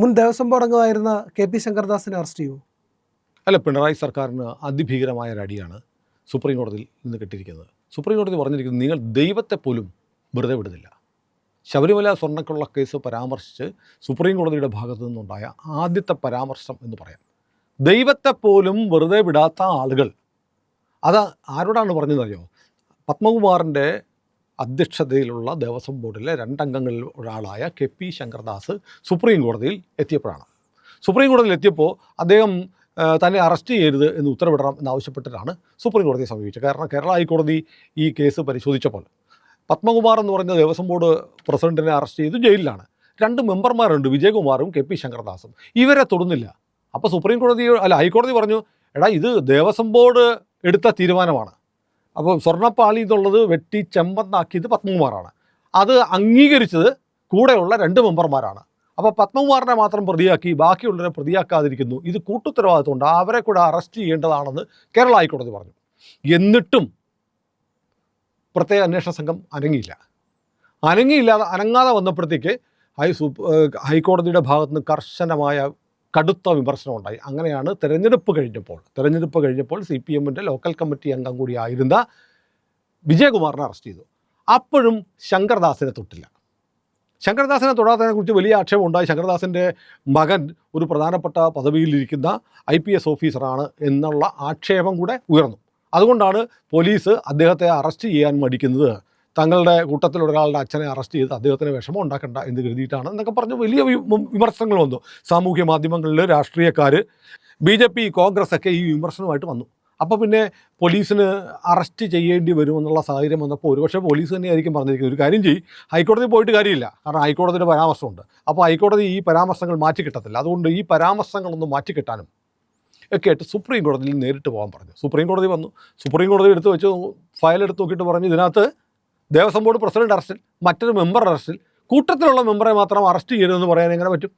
മുൻ ദേവസ്വം ബോർഡ് അംഗമായിരുന്ന K P. ശങ്കർദാസിനെ arrest ചെയ്യുമോ? അല്ല, പിണറായി സർക്കാരിന് അതിഭീകരമായ ഒരു അടിയാണ് സുപ്രീം കോടതിയിൽ ഇന്ന് കിട്ടിയിരിക്കുന്നത്. സുപ്രീം കോടതി പറഞ്ഞിരിക്കുന്നത്, നിങ്ങൾ ദൈവത്തെ പോലും വെറുതെ വിടുന്നില്ല. ശബരിമല സ്വർണ്ണക്കൊള്ള കേസ് പരാമർശിച്ച് സുപ്രീം കോടതിയുടെ ഭാഗത്തു നിന്നുണ്ടായ ആദ്യത്തെ പരാമർശം എന്ന് പറയാം. ദൈവത്തെ പോലും വെറുതെ വിടാത്ത ആളുകൾ, അത് ആരോടാണ് പറഞ്ഞതെന്നറിയോ? പത്മകുമാറിൻ്റെ അധ്യക്ഷതയിലുള്ള ദേവസ്വം ബോർഡിലെ 2 അംഗങ്ങളിൽ ഒരാളായ കെ.പി. ശങ്കർദാസ് സുപ്രീം കോടതിയിൽ എത്തിയപ്പോഴാണ്. സുപ്രീം കോടതിയിൽ എത്തിയപ്പോൾ അദ്ദേഹം തന്നെ അറസ്റ്റ് ചെയ്യരുത് എന്ന് ഉത്തരവിടണം എന്നാവശ്യപ്പെട്ടിട്ടാണ് സുപ്രീം കോടതിയെ സമീപിച്ചത്. കാരണം കേരള ഹൈക്കോടതി ഈ കേസ് പരിശോധിച്ചപ്പോൾ പത്മകുമാർ എന്ന് പറഞ്ഞ ദേവസ്വം ബോർഡ് പ്രസിഡന്റിനെ അറസ്റ്റ് ചെയ്ത് ജയിലിലാണ്. 2 മെമ്പർമാരുണ്ട്, വിജയകുമാറും കെ.പി. ശങ്കർദാസും. ഇവരെ തൊടുന്നില്ല. അപ്പോൾ സുപ്രീം കോടതി ഹൈക്കോടതി പറഞ്ഞു, എടാ ഇത് ദേവസ്വം ബോർഡ് എടുത്ത തീരുമാനമാണ്. അപ്പോൾ സ്വർണ്ണപ്പാളി എന്നുള്ളത് വെട്ടി ചെമ്പന്നാക്കിയത് പത്മകുമാറാണ്. അത് അംഗീകരിച്ചത് കൂടെയുള്ള 2 മെമ്പർമാരാണ്. അപ്പോൾ പത്മകുമാറിനെ മാത്രം പ്രതിയാക്കി ബാക്കിയുള്ളവരെ പ്രതിയാക്കാതിരിക്കുന്നു. ഇത് കൂട്ടുത്തരവാദിത്വമുണ്ട്, അവരെ കൂടെ അറസ്റ്റ് ചെയ്യേണ്ടതാണെന്ന് കേരള ഹൈക്കോടതി പറഞ്ഞു. എന്നിട്ടും പ്രത്യേക അന്വേഷണ സംഘം അനങ്ങാതെ വന്നപ്പോഴത്തേക്ക് ഹൈക്കോടതിയുടെ ഭാഗത്തുനിന്ന് കർശനമായ കടുത്ത വിമർശനം ഉണ്ടായി. അങ്ങനെയാണ് തെരഞ്ഞെടുപ്പ് കഴിഞ്ഞപ്പോൾ CPM-ൻ്റെ ലോക്കൽ കമ്മിറ്റി അംഗം കൂടിയായിരുന്ന വിജയകുമാറിനെ അറസ്റ്റ് ചെയ്തു. അപ്പോഴും ശങ്കർദാസിനെ തൊട്ടില്ല. ശങ്കർദാസിനെ തൊടാത്തതിനെക്കുറിച്ച് വലിയ ആക്ഷേപം ഉണ്ടായി. ശങ്കർദാസിൻ്റെ മകൻ ഒരു പ്രധാനപ്പെട്ട പദവിയിലിരിക്കുന്ന IPS ഓഫീസറാണ് എന്നുള്ള ആക്ഷേപം കൂടെ ഉയർന്നു. അതുകൊണ്ടാണ് പോലീസ് അദ്ദേഹത്തെ അറസ്റ്റ് ചെയ്യാൻ മടിക്കുന്നത്. തങ്ങളുടെ കൂട്ടത്തിലൊരാളുടെ അച്ഛനെ അറസ്റ്റ് ചെയ്ത് അദ്ദേഹത്തിന് വിഷമം ഉണ്ടാക്കണ്ട എന്ന് കരുതിയിട്ടാണ് എന്നൊക്കെ പറഞ്ഞ് വലിയ വിമർശനങ്ങൾ വന്നു. സാമൂഹ്യ മാധ്യമങ്ങളിൽ രാഷ്ട്രീയക്കാർ, BJP, കോൺഗ്രസ് ഒക്കെ ഈ വിമർശനമായിട്ട് വന്നു. അപ്പോൾ പിന്നെ പോലീസിന് അറസ്റ്റ് ചെയ്യേണ്ടി വരുമെന്നുള്ള സാഹചര്യം വന്നപ്പോൾ ഒരുപക്ഷെ പോലീസ് തന്നെയായിരിക്കും പറഞ്ഞിരിക്കുന്നത്, ഒരു കാര്യം ചെയ്യും, ഹൈക്കോടതി പോയിട്ട് കാര്യമില്ല, കാരണം ഹൈക്കോടതിയുടെ പരാമർശമുണ്ട്. അപ്പോൾ ഹൈക്കോടതി ഈ പരാമർശങ്ങൾ മാറ്റിക്കിട്ടത്തില്ല. അതുകൊണ്ട് ഈ പരാമർശങ്ങളൊന്നും മാറ്റിക്കിട്ടാനും ഒക്കെ ആയിട്ട് സുപ്രീം കോടതിയിൽ നേരിട്ട് പോകാൻ പറഞ്ഞു. സുപ്രീം കോടതി വന്നു. സുപ്രീം കോടതി എടുത്ത് വെച്ച് ഫയൽ എടുത്ത് നോക്കിയിട്ട് പറഞ്ഞു, ഇതിനകത്ത് ദേവസ്വം ബോർഡ് പ്രസിഡന്റ് അറസ്റ്റിൽ, മറ്റൊരു മെമ്പർ അറസ്റ്റിൽ, കൂട്ടത്തിലുള്ള മെമ്പറെ മാത്രം അറസ്റ്റ് ചെയ്യരുതെന്ന് പറയാൻ എങ്ങനെ പറ്റും?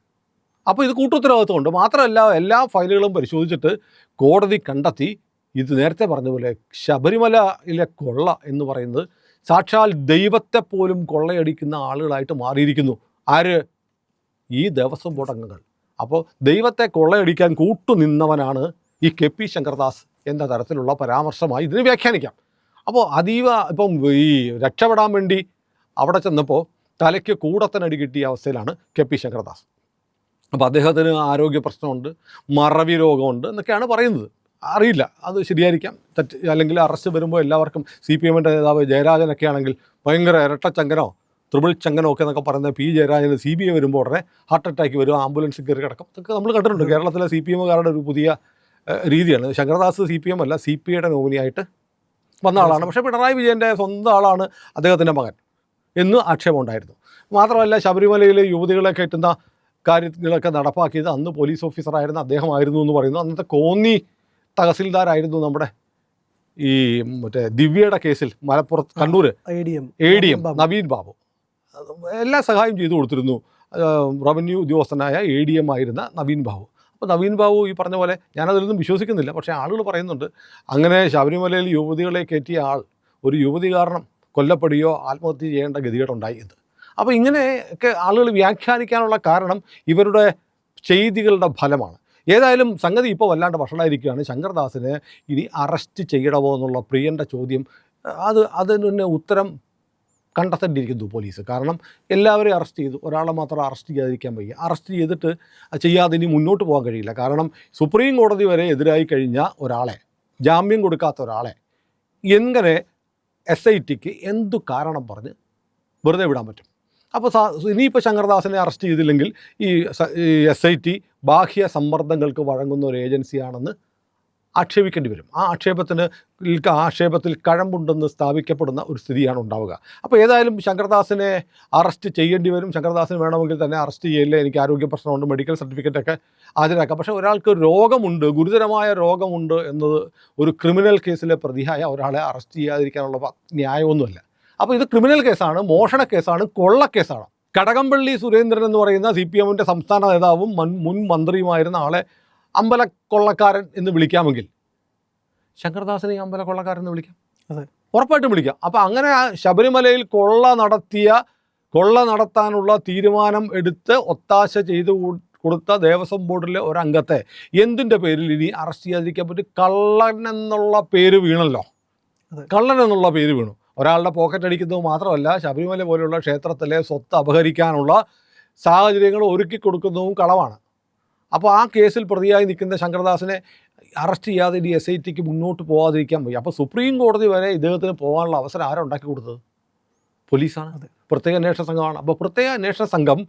അപ്പോൾ ഇത് കൂട്ടുത്തരവാദിത്വമുണ്ട്. മാത്രമല്ല, എല്ലാ ഫയലുകളും പരിശോധിച്ചിട്ട് കോടതി കണ്ടെത്തി, ഇത് നേരത്തെ പറഞ്ഞ പോലെ ശബരിമലയിലെ കൊള്ള എന്ന് പറയുന്നത് സാക്ഷാൽ ദൈവത്തെ പോലും കൊള്ളയടിക്കുന്ന ആളുകളായിട്ട് മാറിയിരിക്കുന്നു. ആര്? ഈ ദേവസ്വം ബോർഡ് അംഗങ്ങൾ. അപ്പോൾ ദൈവത്തെ കൊള്ളയടിക്കാൻ കൂട്ടുനിന്നവനാണ് ഈ കെ.പി. ശങ്കർദാസ് എന്ന തരത്തിലുള്ള പരാമർശമായി ഇതിനെ വ്യാഖ്യാനിക്കാം. അപ്പോൾ ഇപ്പം ഈ രക്ഷപ്പെടാൻ വേണ്ടി അവിടെ ചെന്നപ്പോൾ തലയ്ക്ക് കൂടത്തനടി കിട്ടിയ അവസ്ഥയിലാണ് കെ.പി. ശങ്കർദാസ്. അപ്പോൾ അദ്ദേഹത്തിന് ആരോഗ്യ പ്രശ്നമുണ്ട്, മറവി രോഗമുണ്ട് എന്നൊക്കെയാണ് പറയുന്നത്. അറിയില്ല, അത് ശരിയായിരിക്കാം, തെറ്റ്, അല്ലെങ്കിൽ അറസ്റ്റ് വരുമ്പോൾ എല്ലാവർക്കും CPM-ൻ്റെ നേതാവ് ജയരാജനൊക്കെ ആണെങ്കിൽ ഭയങ്കര ഇരട്ടച്ചങ്കനോ ട്രിപ്പിൾ ചങ്കനോ ഒക്കെ എന്നൊക്കെ പറയുന്നത്, P. ജയരാജന് CBI വരുമ്പോൾ ഉടനെ ഹാർട്ട് അറ്റാക്ക് വരും, ആംബുലൻസിൽ കയറി കിടക്കും. ഇതൊക്കെ നമ്മൾ കണ്ടിട്ടുണ്ട്. കേരളത്തിലെ CPM-കാരുടെ ഒരു പുതിയ രീതിയാണ്. ശങ്കർദാസ് CPM അല്ല, CPI-യുടെ നോമിനിയായിട്ട് വന്ന ആളാണ്. പക്ഷേ പിണറായി വിജയൻ്റെ സ്വന്തം ആളാണ് അദ്ദേഹത്തിൻ്റെ മകൻ എന്ന് ആക്ഷേപമുണ്ടായിരുന്നു. മാത്രമല്ല, ശബരിമലയിൽ യുവതികളെ കയറ്റുന്ന കാര്യങ്ങളൊക്കെ നടപ്പാക്കിയത് അന്ന് പോലീസ് ഓഫീസറായിരുന്ന അദ്ദേഹമായിരുന്നു എന്ന് പറയുന്നു. അന്നത്തെ കോന്നി തഹസിൽദാരായിരുന്നു നമ്മുടെ ഈ മറ്റേ ദിവ്യയുടെ കേസിൽ മലപ്പുറത്ത് കണ്ണൂർ ADM നവീൻ ബാബു. എല്ലാ സഹായം ചെയ്തു കൊടുത്തിരുന്നു റവന്യൂ ഉദ്യോഗസ്ഥനായ ADM ആയിരുന്ന നവീൻ ബാബു. അപ്പോൾ നവീൻ ബാബു ഈ പറഞ്ഞ പോലെ, ഞാനതിലൊന്നും വിശ്വസിക്കുന്നില്ല, പക്ഷേ ആളുകൾ പറയുന്നുണ്ട് അങ്ങനെ ശബരിമലയിൽ യുവതികളെ കയറ്റിയ ആൾ ഒരു യുവതി കാരണം കൊല്ലപ്പെടുകയോ ആത്മഹത്യ ചെയ്യേണ്ട ഗതികേടുണ്ടായി എന്ന്. അപ്പോൾ ഇങ്ങനെയൊക്കെ ആളുകൾ വ്യാഖ്യാനിക്കാനുള്ള കാരണം ഇവരുടെ ചെയ്തികളുടെ ഫലമാണ്. ഏതായാലും സംഗതി ഇപ്പോൾ വല്ലാണ്ട് വഷളായിരിക്കുകയാണ്. ശങ്കർദാസിനെ ഇനി അറസ്റ്റ് ചെയ്യണമോ എന്നുള്ള പ്രിയൻ്റെ ചോദ്യം, അതിന് ഉത്തരം കണ്ടെത്തേണ്ടിയിരിക്കുന്നു പോലീസ്. കാരണം എല്ലാവരെയും അറസ്റ്റ് ചെയ്തു, ഒരാളെ മാത്രം അറസ്റ്റ് ചെയ്യാതിരിക്കാൻ വയ്യ. അറസ്റ്റ് ചെയ്തിട്ട് ചെയ്യാതെ ഇനി മുന്നോട്ട് പോകാൻ കഴിയില്ല. കാരണം സുപ്രീം കോടതി വരെ എതിരായി കഴിഞ്ഞ ഒരാളെ, ജാമ്യം കൊടുക്കാത്ത ഒരാളെ എങ്ങനെ SITക്ക് എന്തു കാരണം പറഞ്ഞ് വെറുതെ വിടാൻ പറ്റും? അപ്പോൾ ഇനിയിപ്പോൾ ശങ്കർദാസിനെ അറസ്റ്റ് ചെയ്തില്ലെങ്കിൽ ഈ SIT ബാഹ്യ സമ്മർദ്ദങ്ങൾക്ക് വഴങ്ങുന്ന ഒരു ഏജൻസിയാണെന്ന് ആക്ഷേപിക്കേണ്ടി വരും. ആ ആക്ഷേപത്തിൽ കഴമ്പുണ്ടെന്ന് സ്ഥാപിക്കപ്പെടുന്ന ഒരു സ്ഥിതിയാണ് ഉണ്ടാവുക. അപ്പോൾ ഏതായാലും ശങ്കർദാസിനെ അറസ്റ്റ് ചെയ്യേണ്ടി വരും. ശങ്കർദാസിന് വേണമെങ്കിൽ തന്നെ അറസ്റ്റ് ചെയ്യില്ല, എനിക്ക് ആരോഗ്യ പ്രശ്നമുണ്ട്, മെഡിക്കൽ സർട്ടിഫിക്കറ്റൊക്കെ ഹാജരാക്കാം. പക്ഷേ ഒരാൾക്ക് രോഗമുണ്ട്, ഗുരുതരമായ രോഗമുണ്ട് എന്നത് ഒരു ക്രിമിനൽ കേസിലെ പ്രതിയായ ഒരാളെ അറസ്റ്റ് ചെയ്യാതിരിക്കാനുള്ള ന്യായമൊന്നുമല്ല. അപ്പോൾ ഇത് ക്രിമിനൽ കേസാണ്, മോഷണ കേസാണ്, കൊള്ളക്കേസാണ്. കടകംപള്ളി സുരേന്ദ്രൻ എന്ന് പറയുന്ന CPM-ൻ്റെ സംസ്ഥാന നേതാവും മുൻ മന്ത്രിയുമായിരുന്ന ആളെ അമ്പലക്കൊള്ളക്കാരൻ എന്ന് വിളിക്കാമെങ്കിൽ ശങ്കർദാസിനെ അമ്പലക്കൊള്ളക്കാരൻ എന്ന് വിളിക്കാം. അതെ, ഉറപ്പായിട്ടും വിളിക്കാം. അപ്പോൾ അങ്ങനെ ശബരിമലയിൽ കൊള്ള നടത്താനുള്ള തീരുമാനം എടുത്ത് ഒത്താശ ചെയ്തു കൊടുത്ത ദേവസ്വം ബോർഡിലെ ഒരംഗത്തെ എന്തിൻ്റെ പേരിൽ ഇനി അറസ്റ്റ് ചെയ്യാതിരിക്കാൻ പറ്റും? കള്ളൻ എന്നുള്ള പേര് വീണല്ലോ. കള്ളൻ എന്നുള്ള പേര് വീണു. ഒരാളുടെ പോക്കറ്റ് അടിക്കുന്നത് മാത്രമല്ല, ശബരിമല പോലെയുള്ള ക്ഷേത്രത്തിലെ സ്വത്ത് അപഹരിക്കാനുള്ള സാഹചര്യങ്ങൾ ഒരുക്കി കൊടുക്കുന്നതും കളവാണ്. അപ്പോൾ ആ കേസിൽ പ്രതിയായി നിൽക്കുന്ന ശങ്കർദാസിനെ അറസ്റ്റ് ചെയ്യാതെ ഇനി SITക്ക് മുന്നോട്ട് പോകാതിരിക്കാൻ വയ്യ. അപ്പോൾ സുപ്രീം കോടതി വരെ ഇദ്ദേഹത്തിന് പോകാനുള്ള അവസരം ആരാ ഉണ്ടാക്കി കൊടുത്തത്? പോലീസാണ്. അത് പ്രത്യേക അന്വേഷണ സംഘമാണ്. അപ്പോൾ പ്രത്യേക അന്വേഷണ സംഘം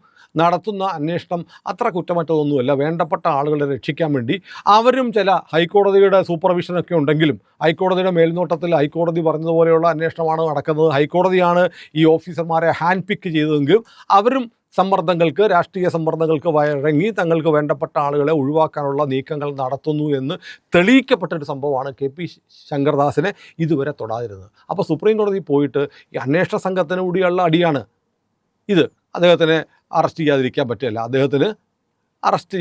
നടത്തുന്ന അന്വേഷണം അത്ര കുറ്റമറ്റതൊന്നുമല്ല. വേണ്ടപ്പെട്ട ആളുകളെ രക്ഷിക്കാൻ വേണ്ടി അവരും ചില ഹൈക്കോടതിയുടെ സൂപ്പർവിഷനൊക്കെ ഉണ്ടെങ്കിലും ഹൈക്കോടതിയുടെ മേൽനോട്ടത്തിൽ ഹൈക്കോടതി പറഞ്ഞതുപോലെയുള്ള അന്വേഷണമാണ് നടക്കുന്നത്. ഹൈക്കോടതിയാണ് ഈ ഓഫീസർമാരെ ഹാൻഡ് പിക്ക് ചെയ്തതെങ്കിലും അവരും സമ്മർദ്ദങ്ങൾക്ക്, രാഷ്ട്രീയ സമ്മർദ്ദങ്ങൾക്ക് വഴങ്ങി തങ്ങൾക്ക് വേണ്ടപ്പെട്ട ആളുകളെ ഒഴിവാക്കാനുള്ള നീക്കങ്ങൾ നടത്തുന്നു എന്ന് തെളിയിക്കപ്പെട്ടൊരു സംഭവമാണ് KP ശങ്കർദാസിനെ ഇതുവരെ തൊടാതിരുന്നത്. അപ്പോൾ സുപ്രീം കോടതി പോയിട്ട് ഈ അന്വേഷണ സംഘത്തിന് കൂടിയുള്ള അടിയാണ് ഇത്. അദ്ദേഹത്തിനെ അറസ്റ്റ് ചെയ്യാതിരിക്കാൻ പറ്റില്ല, അദ്ദേഹത്തിന് അറസ്റ്റ്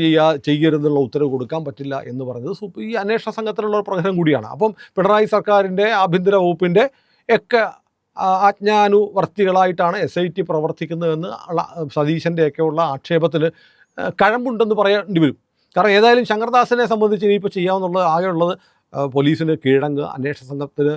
ചെയ്യരുതെന്നുള്ള ഉത്തരവ് കൊടുക്കാൻ പറ്റില്ല എന്ന് പറഞ്ഞത് ഈ അന്വേഷണ സംഘത്തിലുള്ള ഒരു പ്രഹരം കൂടിയാണ്. അപ്പം പിണറായി സർക്കാരിൻ്റെ ആഭ്യന്തര വകുപ്പിൻ്റെ ഒക്കെ ആജ്ഞാനുവർത്തികളായിട്ടാണ് SIT പ്രവർത്തിക്കുന്നതെന്ന് സതീശൻ്റെയൊക്കെ ഉള്ള ആക്ഷേപത്തിന് കഴമ്പുണ്ടെന്ന് പറയേണ്ടി വരും. കാരണം ഏതായാലും ശങ്കർദാസിനെ സംബന്ധിച്ച് ഇനിയിപ്പോൾ ചെയ്യാവുന്നുള്ളത് ആകെയുള്ളത് പോലീസിന് കീഴടങ്ങുക, അന്വേഷണ സംഘത്തിന്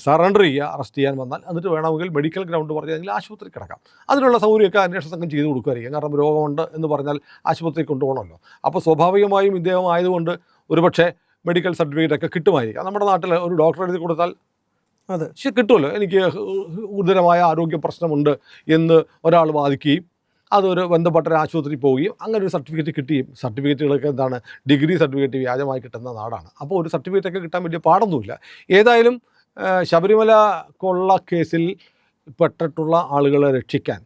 സറണ്ടർ ചെയ്യുക, അറസ്റ്റ് ചെയ്യാൻ വന്നാൽ. എന്നിട്ട് വേണമെങ്കിൽ മെഡിക്കൽ ഗ്രൗണ്ട് പറഞ്ഞെങ്കിൽ ആശുപത്രി കിടക്കാം. അതിനുള്ള സൗകര്യമൊക്കെ അന്വേഷണ സംഘം ചെയ്തു കൊടുക്കുമായിരിക്കും. കാരണം രോഗമുണ്ട് എന്ന് പറഞ്ഞാൽ ആശുപത്രി കൊണ്ടുപോകണമല്ലോ. അപ്പോൾ സ്വാഭാവികമായും ഇദ്ദേഹം ആയതുകൊണ്ട് ഒരുപക്ഷെ മെഡിക്കൽ സർട്ടിഫിക്കറ്റൊക്കെ കിട്ടുമായിരിക്കാം. നമ്മുടെ നാട്ടിൽ ഒരു ഡോക്ടർ എഴുതി കൊടുത്താൽ അതെ കിട്ടുമല്ലോ. എനിക്ക് ഗുരുതരമായ ആരോഗ്യ പ്രശ്നമുണ്ട് എന്ന് ഒരാൾ വാദിക്കുകയും അതൊരു ബന്ധപ്പെട്ട ഒരു ആശുപത്രി പോവുകയും അങ്ങനെ ഒരു സർട്ടിഫിക്കറ്റ് കിട്ടുകയും, സർട്ടിഫിക്കറ്റുകളൊക്കെ എന്താണ്, ഡിഗ്രി സർട്ടിഫിക്കറ്റ് വ്യാജമായി കിട്ടുന്ന നാടാണ്. അപ്പോൾ ഒരു സർട്ടിഫിക്കറ്റൊക്കെ കിട്ടാൻ വലിയ പാടൊന്നുമില്ല. ഏതായാലും ശബരിമല കൊള്ള കേസിൽ പെട്ടിട്ടുള്ള ആളുകളെ രക്ഷിക്കാൻ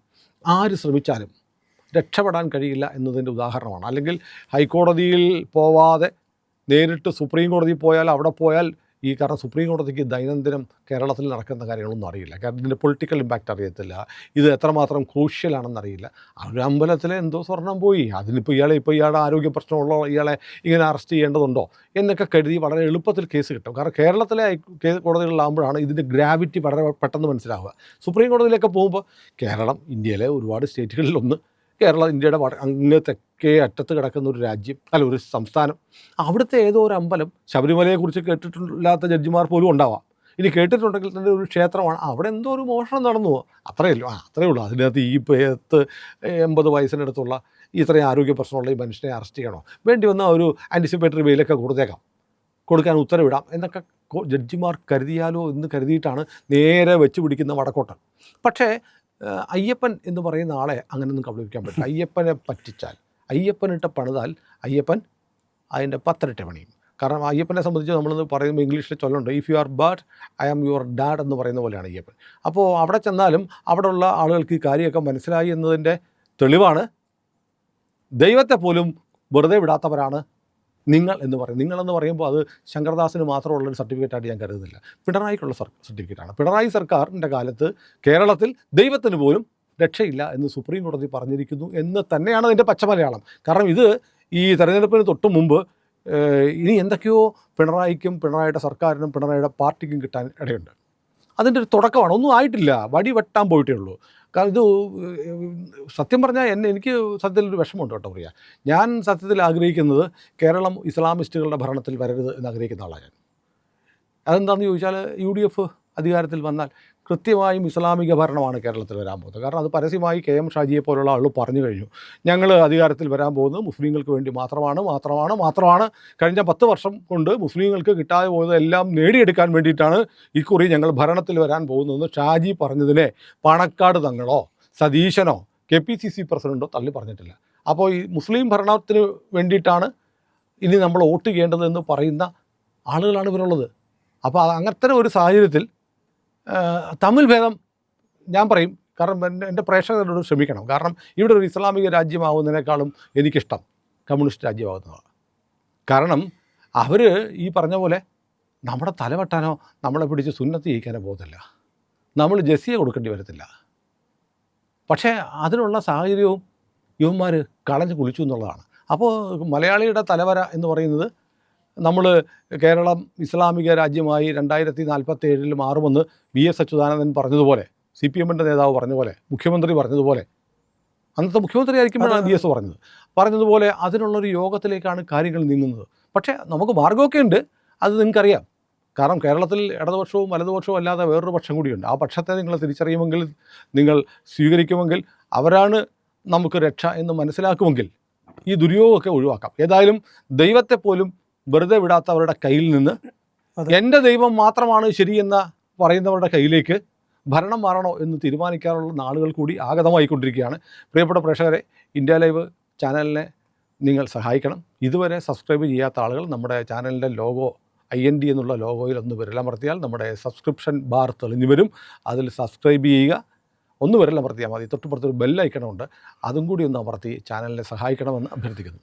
ആര് ശ്രമിച്ചാലും രക്ഷപ്പെടാൻ കഴിയില്ല എന്നതിൻ്റെ ഉദാഹരണമാണ്. അല്ലെങ്കിൽ ഹൈക്കോടതിയിൽ പോവാതെ നേരിട്ട് സുപ്രീം കോടതിയിൽ പോയാൽ അവിടെ പോയാൽ കാരണം സുപ്രീം കോടതിക്ക് ദൈനംദിനം കേരളത്തിൽ നടക്കുന്ന കാര്യങ്ങളൊന്നും അറിയില്ല. കാരണം ഇതിൻ്റെ പൊളിറ്റിക്കൽ ഇമ്പാക്റ്റ് അറിയത്തില്ല, ഇത് എത്രമാത്രം ക്രൂഷ്യലാണെന്ന് അറിയില്ല. ഒരു അമ്പലത്തിലെ എന്തോ സ്വർണം പോയി, അതിനിപ്പോൾ ഇയാളുടെ ആരോഗ്യ പ്രശ്നമുള്ള ഇയാളെ ഇങ്ങനെ അറസ്റ്റ് ചെയ്യേണ്ടതുണ്ടോ എന്നൊക്കെ കരുതി വളരെ എളുപ്പത്തിൽ കേസ് കിട്ടും. കാരണം കേരളത്തിലെ കോടതികളിലാകുമ്പോഴാണ് ഇതിൻ്റെ ഗ്രാവിറ്റി വളരെ പെട്ടെന്ന് മനസ്സിലാവുക. സുപ്രീം കോടതിയിലൊക്കെ പോകുമ്പോൾ കേരളം ഇന്ത്യയിലെ ഒരുപാട് സ്റ്റേറ്റുകളിലൊന്ന്, കേരളം ഇന്ത്യയുടെ അങ്ങ് തെക്കേ അറ്റത്ത് കിടക്കുന്ന ഒരു രാജ്യം, അല്ല ഒരു സംസ്ഥാനം, അവിടുത്തെ ഏതോ ഒരു അമ്പലം, ശബരിമലയെക്കുറിച്ച് കേട്ടിട്ടില്ലാത്ത ജഡ്ജിമാർ പോലും ഉണ്ടാവാം. ഇനി കേട്ടിട്ടുണ്ടെങ്കിൽ തന്നെ ഒരു ക്ഷേത്രമാണ്, അവിടെ എന്തോ ഒരു മോഷണം നടന്നു, അത്രയേ ഉള്ളൂ. അതിനകത്ത് ഈ 80 വയസ്സിനടുത്തുള്ള ഇത്രയും ആരോഗ്യ പ്രശ്നമുള്ള ഈ മനുഷ്യനെ അറസ്റ്റ് ചെയ്യണോ? വേണ്ടി വന്നാൽ ഒരു ആൻറ്റിസിപ്പേറ്ററി ബെയിലൊക്കെ കൊടുക്കാൻ ഉത്തരവിടാം എന്നൊക്കെ ജഡ്ജിമാർ കരുതിയാലോ എന്ന് കരുതിയിട്ടാണ് നേരെ വെച്ച് പിടിക്കുന്ന വടക്കോട്ടൻ. പക്ഷേ അയ്യപ്പൻ എന്ന് പറയുന്ന ആളെ അങ്ങനെയൊന്നും കബളിപ്പിക്കാൻ പറ്റില്ല. അയ്യപ്പനെ പറ്റിച്ചാൽ, അയ്യപ്പനിട്ട് പണിതാൽ അയ്യപ്പൻ അതിൻ്റെ 10 ഇരട്ടി പണിയും. കാരണം അയ്യപ്പനെ സംബന്ധിച്ച് നമ്മളെന്ന് പറയുമ്പോൾ ഇംഗ്ലീഷിൽ ചൊല്ലുണ്ട്, if you are bird I am your dad എന്ന് പറയുന്ന പോലെയാണ് അയ്യപ്പൻ. അപ്പോൾ അവിടെ ചെന്നാലും അവിടെയുള്ള ആളുകൾക്ക് ഈ കാര്യമൊക്കെ മനസ്സിലായി എന്നതിൻ്റെ തെളിവാണ് ദൈവത്തെ പോലും വെറുതെ വിടാത്തവരാണ് നിങ്ങളെന്ന് പറയുമ്പോൾ അത് ശങ്കർദാസിന് മാത്രമുള്ളൊരു സർട്ടിഫിക്കറ്റായിട്ട് ഞാൻ കരുതുന്നില്ല, പിണറായിക്കുള്ള സർട്ടിഫിക്കറ്റാണ്. പിണറായി സർക്കാരിൻ്റെ കാലത്ത് കേരളത്തിൽ ദൈവത്തിന് പോലും രക്ഷയില്ല എന്ന് സുപ്രീം കോടതി പറഞ്ഞിരിക്കുന്നു എന്ന് തന്നെയാണ് അതിൻ്റെ പച്ചമലയാളം. കാരണം ഇത് ഈ തെരഞ്ഞെടുപ്പിന് തൊട്ട് മുമ്പ് ഇനി എന്തൊക്കെയോ പിണറായിക്കും പിണറായിയുടെ സർക്കാരിനും പിണറായിയുടെ പാർട്ടിക്കും കിട്ടാൻ ഇടയുണ്ട്. അതിൻ്റെ ഒരു തുടക്കമാണ്, ഒന്നും ആയിട്ടില്ല, വടി വെട്ടാൻ പോയിട്ടേ ഉള്ളൂ. കാരണം ഇത് സത്യം പറഞ്ഞാൽ എനിക്ക് സത്യത്തിലൊരു വിഷമമുണ്ട് കേട്ടോ പ്രിയ. ഞാൻ സത്യത്തിൽ ആഗ്രഹിക്കുന്നത് കേരളം ഇസ്ലാമിസ്റ്റുകളുടെ ഭരണത്തിൽ വരരുത് എന്ന് ആഗ്രഹിക്കുന്ന ആളാണ് ഞാൻ. അതെന്താണെന്ന് ചോദിച്ചാൽ UDF അധികാരത്തിൽ വന്നാൽ കൃത്യമായും ഇസ്ലാമിക ഭരണമാണ് കേരളത്തിൽ വരാൻ പോകുന്നത്. കാരണം അത് പരസ്യമായി KM ഷാജിയെ പോലുള്ള ആളുകൾ പറഞ്ഞു കഴിഞ്ഞു, ഞങ്ങൾ അധികാരത്തിൽ വരാൻ പോകുന്നത് മുസ്ലിങ്ങൾക്ക് വേണ്ടി മാത്രമാണ്. കഴിഞ്ഞ 10 വർഷം കൊണ്ട് മുസ്ലിങ്ങൾക്ക് കിട്ടാതെ പോയതെല്ലാം നേടിയെടുക്കാൻ വേണ്ടിയിട്ടാണ് ഇക്കുറി ഞങ്ങൾ ഭരണത്തിൽ വരാൻ പോകുന്നതെന്ന് ഷാജി പറഞ്ഞതിനെ പാണക്കാട് തങ്ങളോ സതീശനോ KPCC പ്രസിഡൻറ്റോ തള്ളി പറഞ്ഞിട്ടില്ല. അപ്പോൾ ഈ മുസ്ലിം ഭരണത്തിന് വേണ്ടിയിട്ടാണ് ഇനി നമ്മൾ വോട്ട് ചെയ്യേണ്ടതെന്ന് പറയുന്ന ആളുകളാണ് ഇവരുള്ളത്. അപ്പോൾ അങ്ങനത്തെ ഒരു സാഹചര്യത്തിൽ തമ്മിൽ ഭേദം ഞാൻ പറയും. കാരണം എൻ്റെ പ്രേക്ഷകരോട് ക്ഷമിക്കണം. കാരണം ഇവിടെ ഒരു ഇസ്ലാമിക രാജ്യമാവുന്നതിനേക്കാളും എനിക്കിഷ്ടം കമ്മ്യൂണിസ്റ്റ് രാജ്യമാകുന്നതാണ്. കാരണം അവർ ഈ പറഞ്ഞ പോലെ നമ്മുടെ തലവെട്ടാനോ നമ്മളെ പിടിച്ച് സുന്നത്ത് ചെയ്യിക്കാനോ പോകത്തില്ല, നമ്മൾ ജസിയ കൊടുക്കേണ്ടി വരത്തില്ല. പക്ഷേ അതിനുള്ള സാഹചര്യവും യുവന്മാർ കളഞ്ഞ് കുളിച്ചു എന്നുള്ളതാണ്. അപ്പോൾ മലയാളിയുടെ തലവര എന്ന് പറയുന്നത് നമ്മൾ കേരളം ഇസ്ലാമിക രാജ്യമായി 2047 മാറുമെന്ന് VS അച്യുതാനന്ദൻ പറഞ്ഞതുപോലെ, CPM നേതാവ് പറഞ്ഞതുപോലെ, മുഖ്യമന്ത്രി പറഞ്ഞതുപോലെ അന്നത്തെ മുഖ്യമന്ത്രി ആയിരിക്കുമ്പോഴാണ് DS പറഞ്ഞതുപോലെ അതിനുള്ളൊരു യോഗത്തിലേക്കാണ് കാര്യങ്ങൾ നീങ്ങുന്നത്. പക്ഷേ നമുക്ക് മാർഗ്ഗമൊക്കെ ഉണ്ട്, അത് നിങ്ങൾക്കറിയാം. കാരണം കേരളത്തിൽ ഇടതുപക്ഷവും വലതുപക്ഷവും അല്ലാതെ വേറൊരു പക്ഷം കൂടിയുണ്ട്. ആ പക്ഷത്തെ നിങ്ങൾ തിരിച്ചറിയുമെങ്കിൽ, നിങ്ങൾ സ്വീകരിക്കുമെങ്കിൽ, അവരാണ് നമുക്ക് രക്ഷ എന്ന് മനസ്സിലാക്കുമെങ്കിൽ ഈ ദുര്യോഗമൊക്കെ ഒഴിവാക്കാം. ഏതായാലും ദൈവത്തെ പോലും വെറുതെ വിടാത്തവരുടെ കയ്യിൽ നിന്ന് എൻ്റെ ദൈവം മാത്രമാണ് ശരിയെന്ന പറയുന്നവരുടെ കയ്യിലേക്ക് ഭരണം മാറണോ എന്ന് തീരുമാനിക്കാനുള്ള നാളുകൾ കൂടി ആഗതമായിക്കൊണ്ടിരിക്കുകയാണ്. പ്രിയപ്പെട്ട പ്രേക്ഷകരെ, ഇന്ത്യ ലൈവ് ചാനലിനെ നിങ്ങൾ സഹായിക്കണം. ഇതുവരെ സബ്സ്ക്രൈബ് ചെയ്യാത്ത ആളുകൾ നമ്മുടെ ചാനലിൻ്റെ ലോഗോ IND എന്നുള്ള ലോഗോയിൽ ഒന്ന് വിരലമർത്തിയാൽ നമ്മുടെ സബ്സ്ക്രിപ്ഷൻ ബാർ തെളിഞ്ഞു വരും. അതിൽ സബ്സ്ക്രൈബ് ചെയ്യുക, ഒന്ന് വിരലമർത്തിയാൽ മതി. തൊട്ടുപുറത്തൊരു ബെല്ലൈക്കണമുണ്ട്, അതും കൂടി ഒന്ന് അമർത്തി ചാനലിനെ സഹായിക്കണമെന്ന് അഭ്യർത്ഥിക്കുന്നു.